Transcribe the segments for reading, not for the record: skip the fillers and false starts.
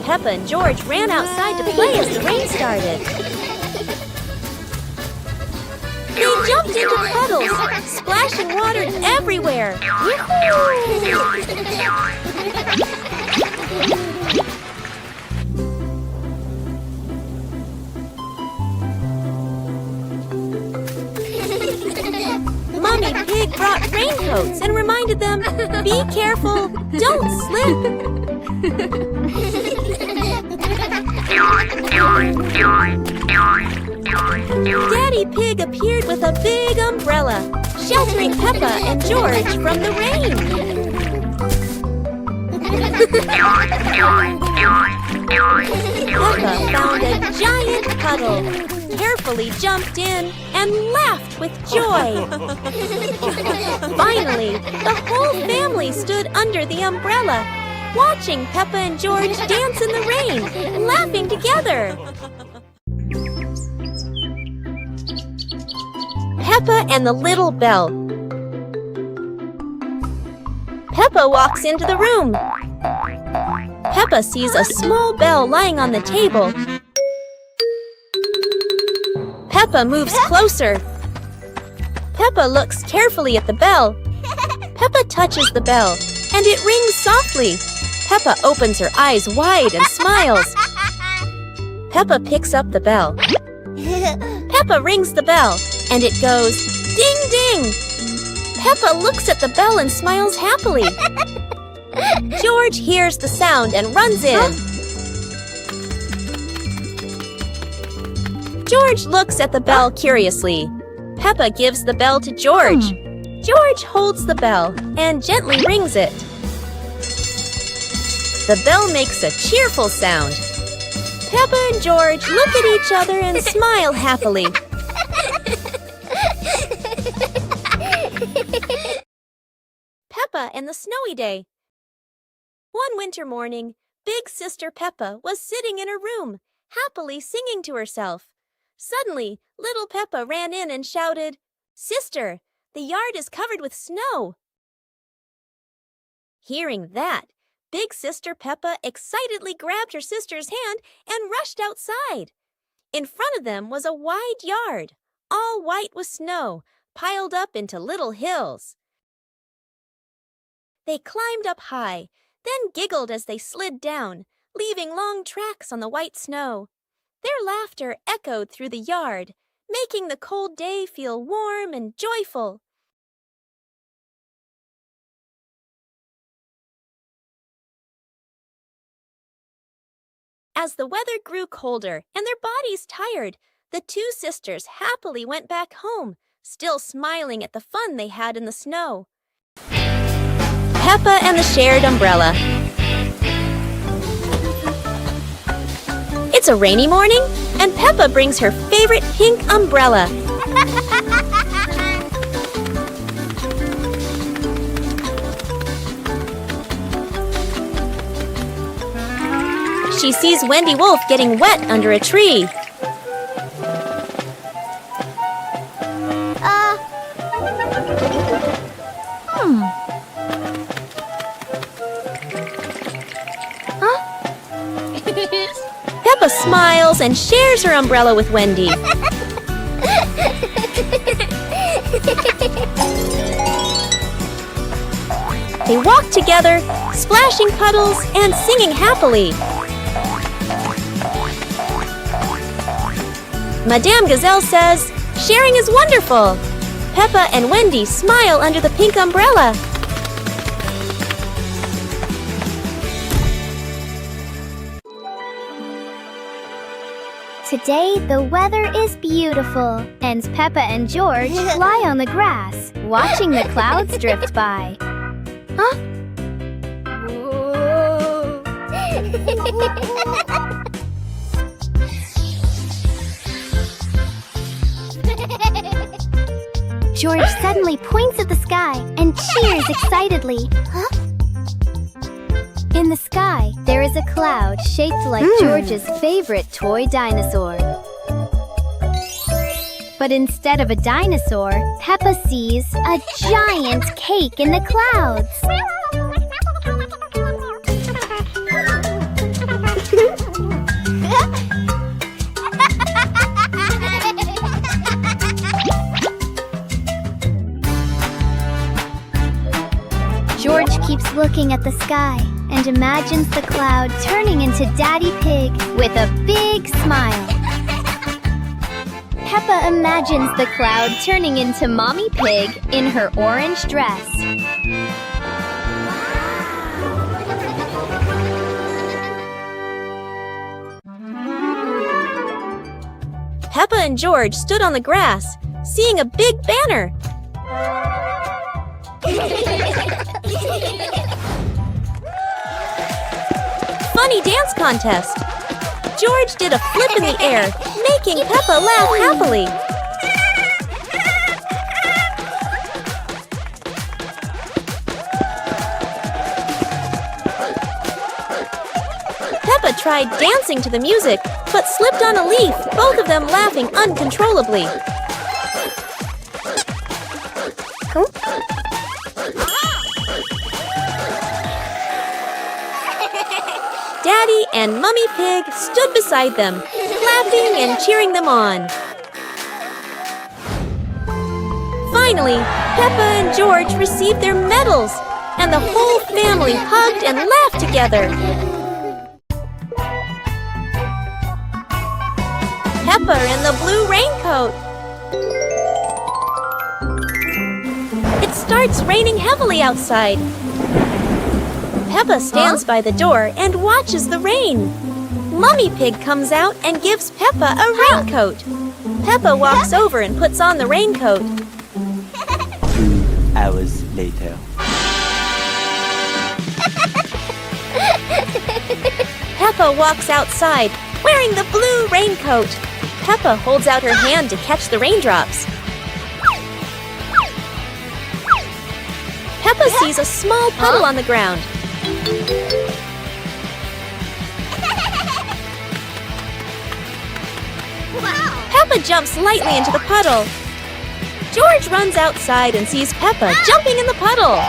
Peppa and George ran outside to play as the rain started. They jumped into puddles, splashing water everywhere. Mommy Pig brought raincoats and reminded them, be careful, don't slip. Daddy Pig appeared with a big umbrella, sheltering Peppa and George from the rain. Peppa found a giant puddle, carefully jumped in, and laughed with joy. Finally, the whole family stood under the umbrella, watching Peppa and George dance in the rain, laughing together. Peppa and the Little Bell. Peppa walks into the room. Peppa sees a small bell lying on the table. Peppa moves closer. Peppa looks carefully at the bell. Peppa touches the bell, and it rings softly. Peppa opens her eyes wide and smiles. Peppa picks up the bell. Peppa rings the bell, and it goes ding ding. Peppa looks at the bell and smiles happily. George hears the sound and runs in. George looks at the bell curiously. Peppa gives the bell to George. George holds the bell and gently rings it. The bell makes a cheerful sound. Peppa and George look at each other and smile happily. Peppa and the Snowy Day. One winter morning, Big Sister Peppa was sitting in her room, happily singing to herself. Suddenly, little Peppa ran in and shouted, "Sister, the yard is covered with snow." Hearing that, Big Sister Peppa excitedly grabbed her sister's hand and rushed outside. In front of them was a wide yard, all white with snow, piled up into little hills. They climbed up high, then giggled as they slid down, leaving long tracks on the white snow. Their laughter echoed through the yard, making the cold day feel warm and joyful. As the weather grew colder and their bodies tired, the two sisters happily went back home, still smiling at the fun they had in the snow. Peppa and the Shared Umbrella. It's a rainy morning, and Peppa brings her favorite pink umbrella. She sees Wendy Wolf getting wet under a tree. Peppa smiles and shares her umbrella with Wendy. They walk together, splashing puddles and singing happily. Madame Gazelle says, "Sharing is wonderful." Peppa and Wendy smile under the pink umbrella. Today, the weather is beautiful, and Peppa and George lie on the grass, watching the clouds drift by. Huh? George suddenly points at the sky and cheers excitedly. Huh? In the sky, there is a cloud shaped like George's favorite toy dinosaur. But instead of a dinosaur, Peppa sees a giant cake in the clouds. looking at the sky and imagines the cloud turning into Daddy Pig with a big smile. Peppa imagines the cloud turning into Mommy Pig in her orange dress. Peppa and George stood on the grass, seeing a big banner. Funny dance contest. George did a flip in the air, making Peppa laugh happily. Peppa tried dancing to the music, but slipped on a leaf, both of them laughing uncontrollably. Daddy and Mummy Pig stood beside them, clapping and cheering them on. Finally, Peppa and George received their medals, and the whole family hugged and laughed together. Peppa in the blue raincoat. It starts raining heavily outside. Peppa stands by the door and watches the rain. Mummy Pig comes out and gives Peppa a raincoat. Peppa walks over and puts on the raincoat. 2 hours later. Peppa walks outside, wearing the blue raincoat. Peppa holds out her hand to catch the raindrops. Peppa sees a small puddle on the ground. Peppa jumps lightly into the puddle. George runs outside and sees Peppa jumping in the puddle.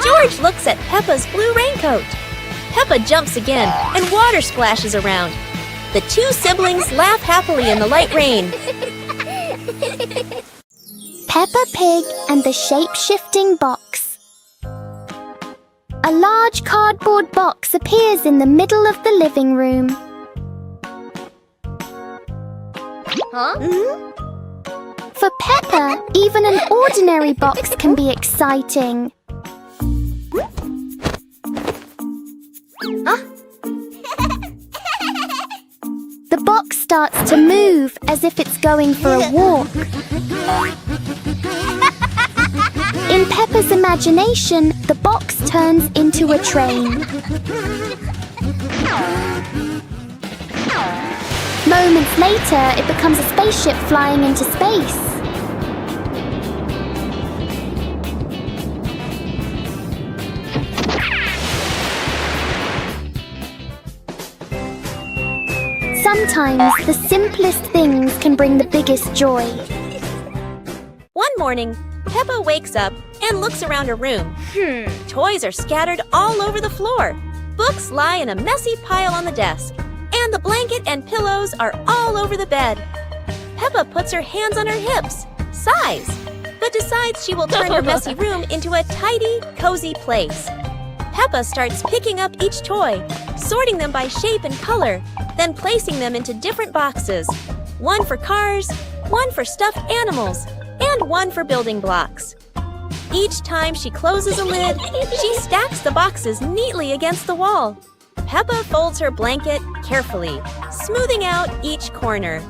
George looks at Peppa's blue raincoat. Peppa jumps again and water splashes around. The two siblings laugh happily in the light rain. Peppa Pig and the shape-shifting box. A large cardboard box appears in the middle of the living room. For Peppa, even an ordinary box can be exciting. The box starts to move as if it's going for a walk. In Peppa's imagination, the box turns into a train. Moments later, it becomes a spaceship flying into space. Sometimes the simplest things can bring the biggest joy. One morning, Peppa wakes up and looks around her room. Toys are scattered all over the floor. Books lie in a messy pile on the desk. And the blanket and pillows are all over the bed. Peppa puts her hands on her hips, sighs, but decides she will turn her messy room into a tidy, cozy place. Peppa starts picking up each toy, sorting them by shape and color, then placing them into different boxes. One for cars, one for stuffed animals, and one for building blocks. Each time she closes a lid, she stacks the boxes neatly against the wall. Peppa folds her blanket carefully, smoothing out each corner.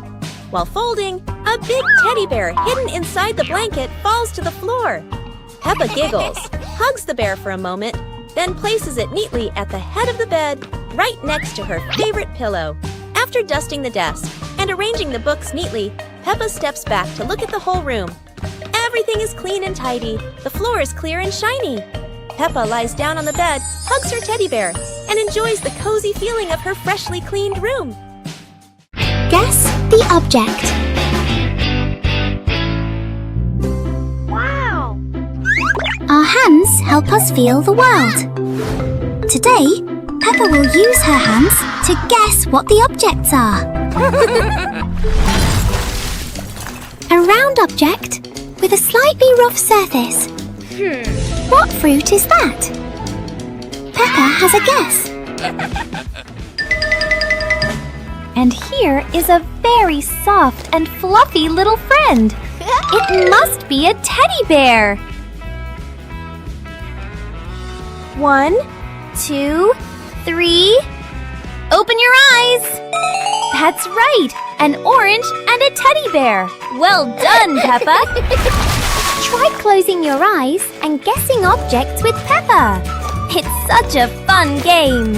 While folding, a big teddy bear hidden inside the blanket falls to the floor. Peppa giggles, hugs the bear for a moment, then places it neatly at the head of the bed, right next to her favorite pillow. After dusting the desk and arranging the books neatly, Peppa steps back to look at the whole room. Everything is clean and tidy. The floor is clear and shiny. Peppa lies down on the bed, hugs her teddy bear, and enjoys the cozy feeling of her freshly cleaned room. Guess the object. Wow! Our hands help us feel the world. Today, Peppa will use her hands to guess what the objects are. A round object, with a slightly rough surface. What fruit is that? Peppa has a guess. And here is a very soft and fluffy little friend. It must be a teddy bear. 1, 2, 3. Open your eyes. That's right, an orange and a teddy bear. Well done, Peppa. Try closing your eyes and guessing objects with Peppa. It's such a fun game.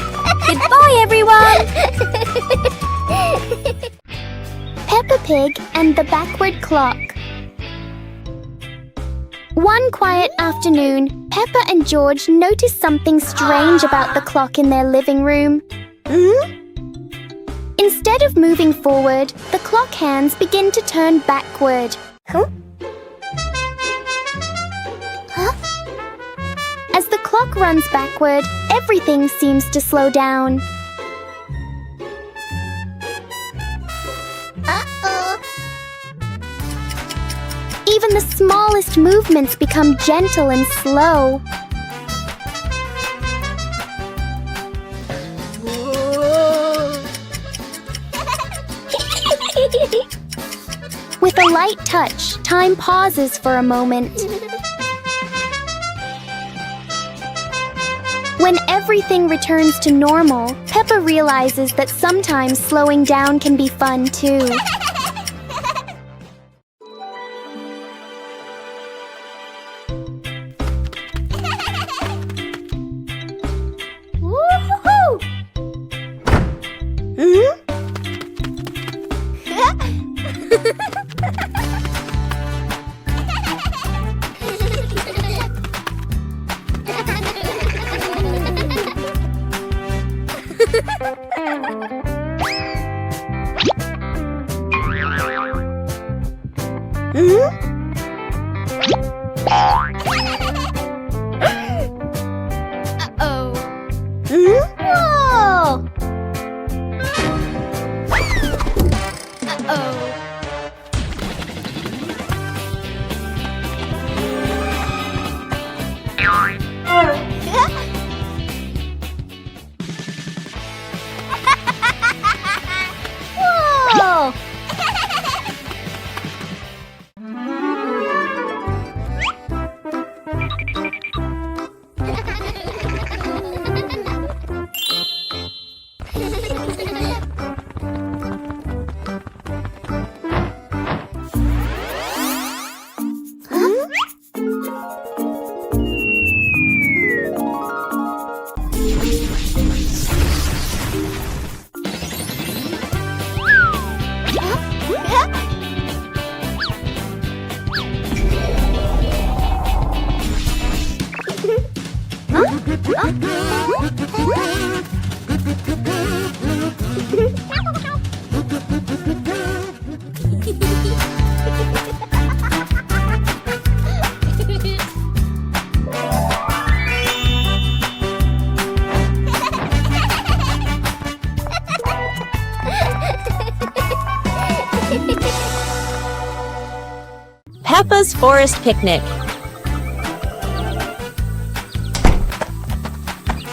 Goodbye, everyone. Peppa Pig and the Backward Clock. One quiet afternoon, Peppa and George noticed something strange about the clock in their living room. Instead of moving forward, the clock hands begin to turn backward. As the clock runs backward, everything seems to slow down. Even the smallest movements become gentle and slow. With a light touch, time pauses for a moment. When everything returns to normal, Peppa realizes that sometimes slowing down can be fun too. Peppa's Forest Picnic.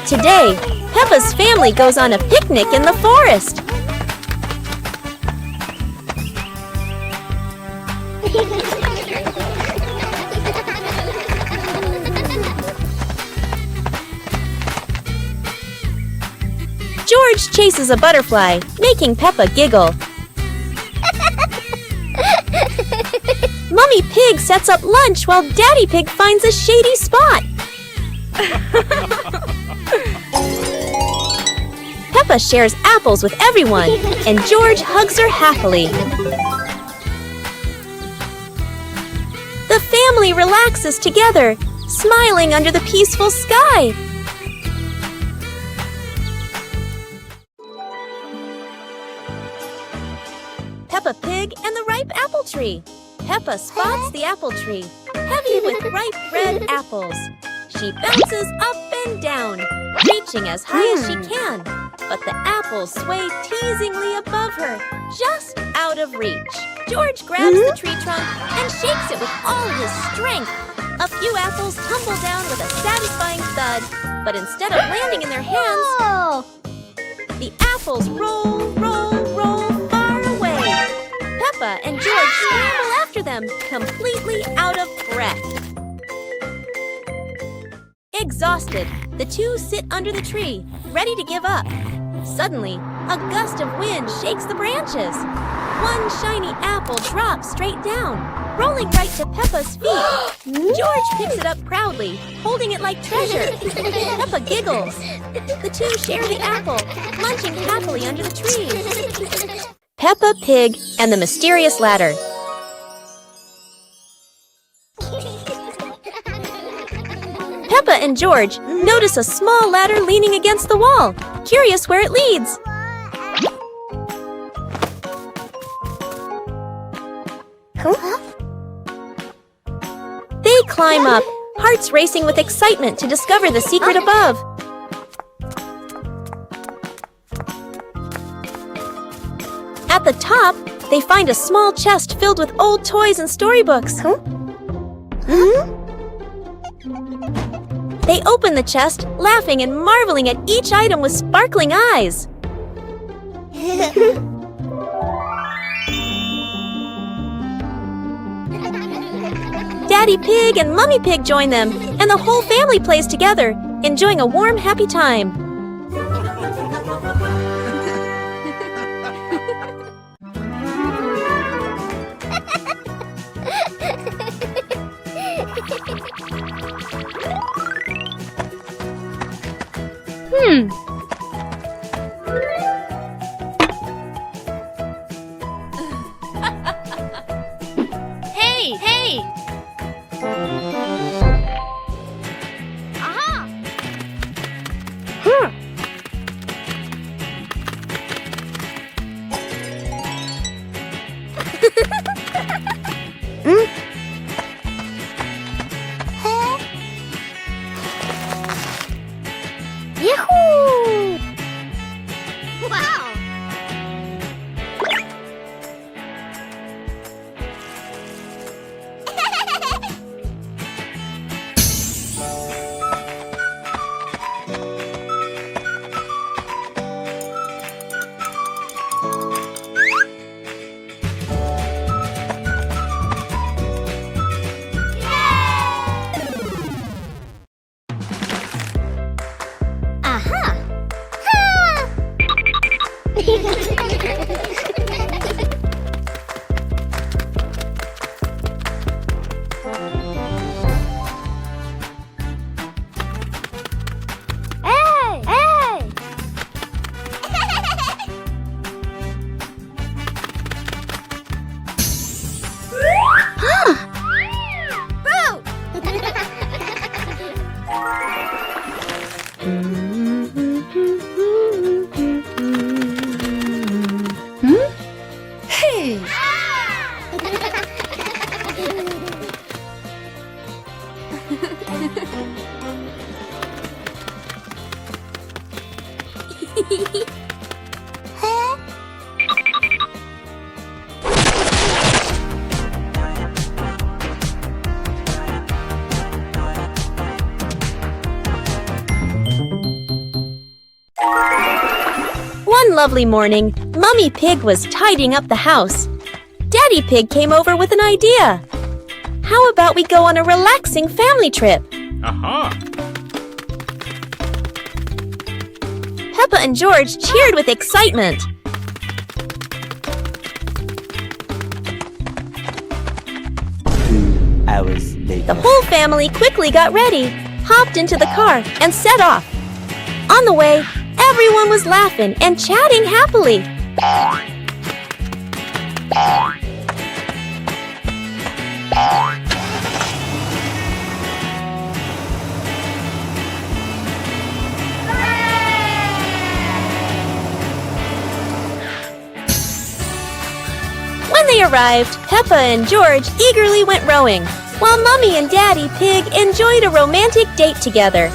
Today, Peppa's family goes on a picnic in the forest. George chases a butterfly, making Peppa giggle. Mummy Pig sets up lunch while Daddy Pig finds a shady spot. Peppa shares apples with everyone, and George hugs her happily. The family relaxes together, smiling under the peaceful sky. Peppa Pig and the ripe apple tree. Peppa spots the apple tree, heavy with ripe red apples. She bounces up and down, reaching as high as she can, but the apples sway teasingly above her, just out of reach. George grabs the tree trunk and shakes it with all his strength. A few apples tumble down with a satisfying thud, but instead of landing in their hands, the apples roll, roll, roll far away. Peppa and George scramble after them, completely out of breath. Exhausted, the two sit under the tree, ready to give up. Suddenly, a gust of wind shakes the branches. One shiny apple drops straight down, rolling right to Peppa's feet. George picks it up proudly, holding it like treasure. Peppa giggles. The two share the apple, munching happily under the tree. Peppa Pig and the Mysterious Ladder. Peppa and George notice a small ladder leaning against the wall, curious where it leads. They climb up, hearts racing with excitement to discover the secret above. At the top, they find a small chest filled with old toys and storybooks. They open the chest, laughing and marveling at each item with sparkling eyes. Daddy Pig and Mummy Pig join them, and the whole family plays together, enjoying a warm, happy time. Hey! Aha! Yahoo! Wow! One lovely morning, Mummy Pig was tidying up the house. Daddy Pig came over with an idea. How about we go on a relaxing family trip? Aha! Peppa and George cheered with excitement. Hours later. The whole family quickly got ready, hopped into the car, and set off. On the way, everyone was laughing and chatting happily. When they arrived, Peppa and George eagerly went rowing, while Mummy and Daddy Pig enjoyed a romantic date together.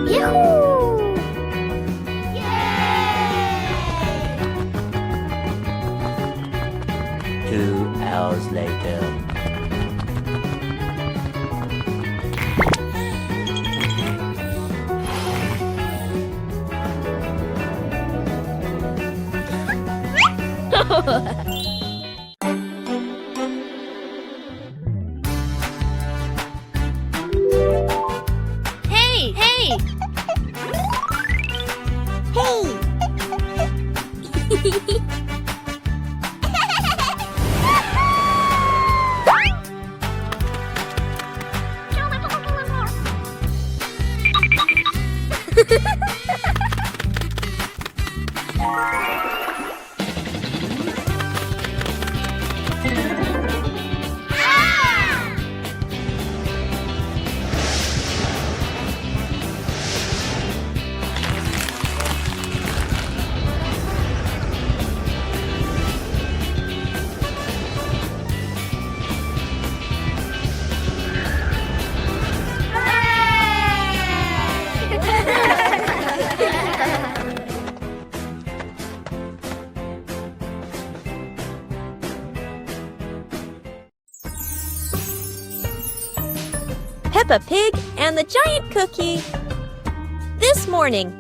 Yahoo! 2 hours later. Hey, hey! Peppa Pig and the Giant Cookie. This morning.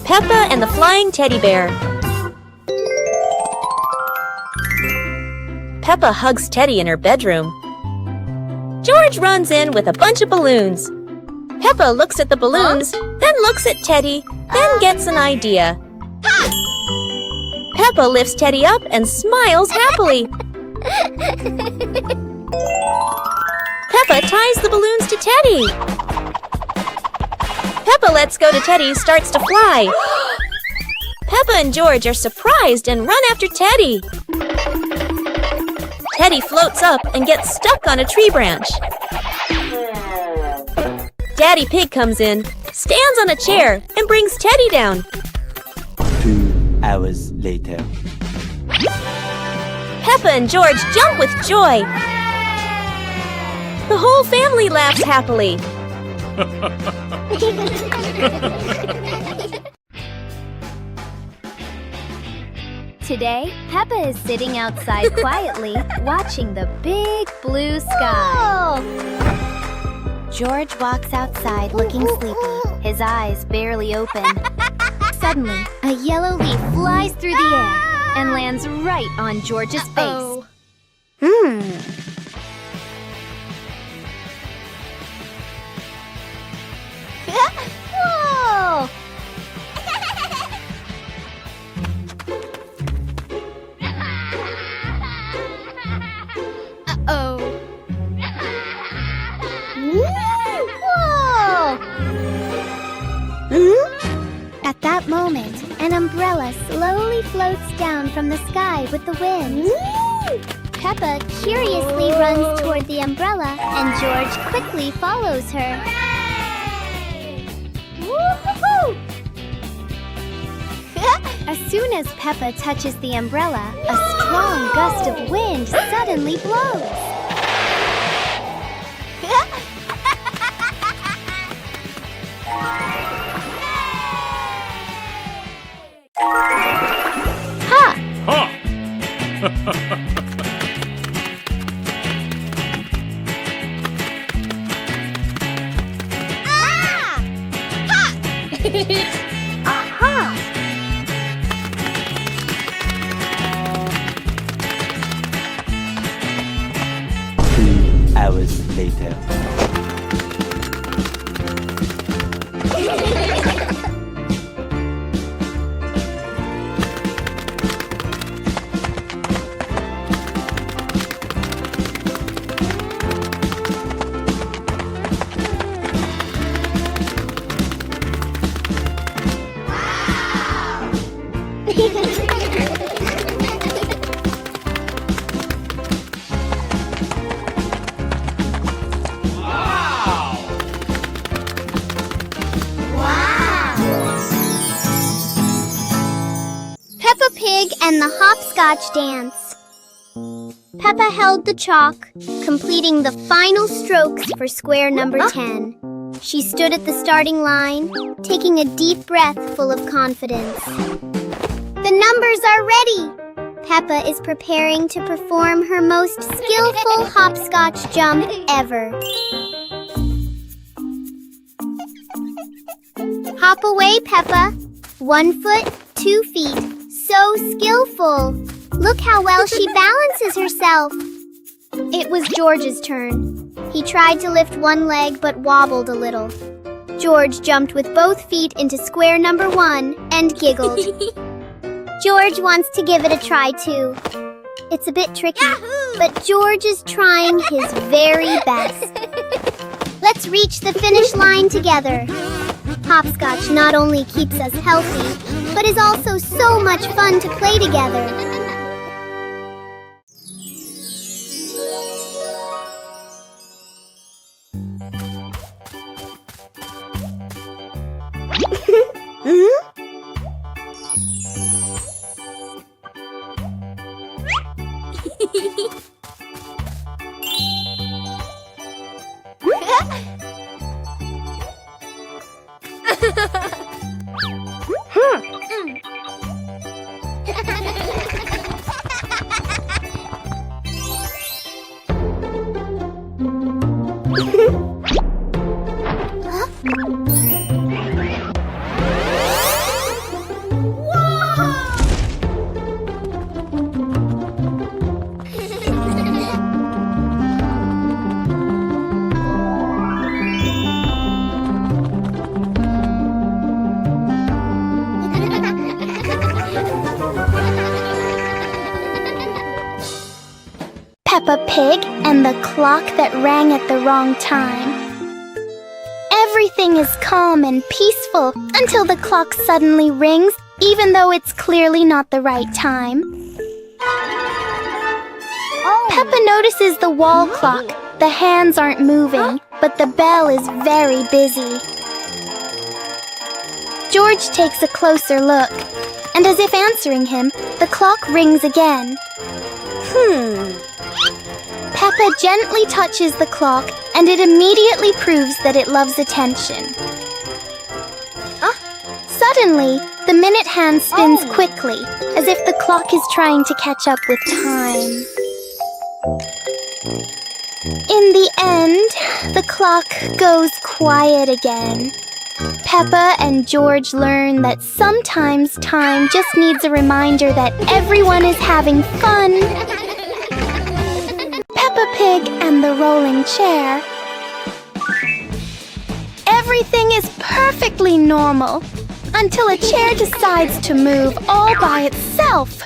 Peppa and the Flying Teddy Bear. Peppa hugs Teddy in her bedroom. George runs in with a bunch of balloons. Peppa looks at the balloons, then looks at Teddy, then gets an idea. Peppa lifts Teddy up and smiles happily. Peppa ties the balloons to Teddy. Peppa lets go to Teddy, starts to fly. Peppa and George are surprised and run after Teddy. Teddy floats up and gets stuck on a tree branch. Daddy Pig comes in, stands on a chair, and brings Teddy down. 2 hours later. Peppa and George jump with joy. The whole family laughs happily. Today, Peppa is sitting outside quietly, watching the big blue sky. George walks outside looking sleepy, his eyes barely open. Suddenly, a yellow leaf flies through the air and lands right on George's face. Whoa! Uh-oh. Whoa! At that moment, an umbrella slowly floats down from the sky with the wind. Peppa curiously runs toward the umbrella, and George quickly follows her. Woo-hoo-hoo! As soon as Peppa touches the umbrella, a strong gust of wind suddenly blows. Aha! 2 hours later. Peppa Pig and the Hopscotch Dance. Peppa held the chalk, completing the final strokes for square number 10. She stood at the starting line, taking a deep breath full of confidence. The numbers are ready! Peppa is preparing to perform her most skillful hopscotch jump ever. Hop away, Peppa. 1 foot, 2 feet. So skillful. Look how well she balances herself. It was George's turn. He tried to lift one leg but wobbled a little. George jumped with both feet into square number 1 and giggled. George wants to give it a try too. It's a bit tricky, but George is trying his very best. Let's reach the finish line together. Hopscotch not only keeps us healthy, but is also so much fun to play together. Peppa Pig and the clock that rang at the wrong time. Everything is calm and peaceful until the clock suddenly rings, even though it's clearly not the right time. Peppa notices the wall clock. The hands aren't moving, but the bell is very busy. George takes a closer look, and as if answering him, the clock rings again. Peppa gently touches the clock and it immediately proves that it loves attention. Suddenly, the minute hand spins quickly, as if the clock is trying to catch up with time. In the end, the clock goes quiet again. Peppa and George learn that sometimes time just needs a reminder that everyone is having fun. Peppa Pig and the rolling chair. Everything is perfectly normal until a chair decides to move all by itself.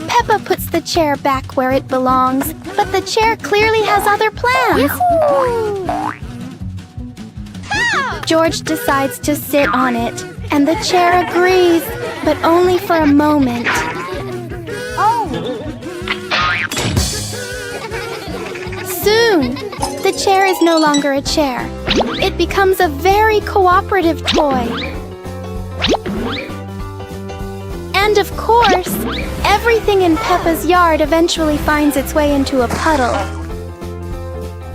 Peppa puts the chair back where it belongs, but the chair clearly has other plans. George decides to sit on it, and the chair agrees, but only for a moment. Soon, the chair is no longer a chair. It becomes a very cooperative toy. And of course, everything in Peppa's yard eventually finds its way into a puddle.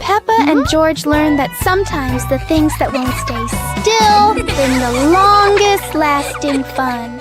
Peppa and George learn that sometimes the things that won't stay still bring the longest lasting fun.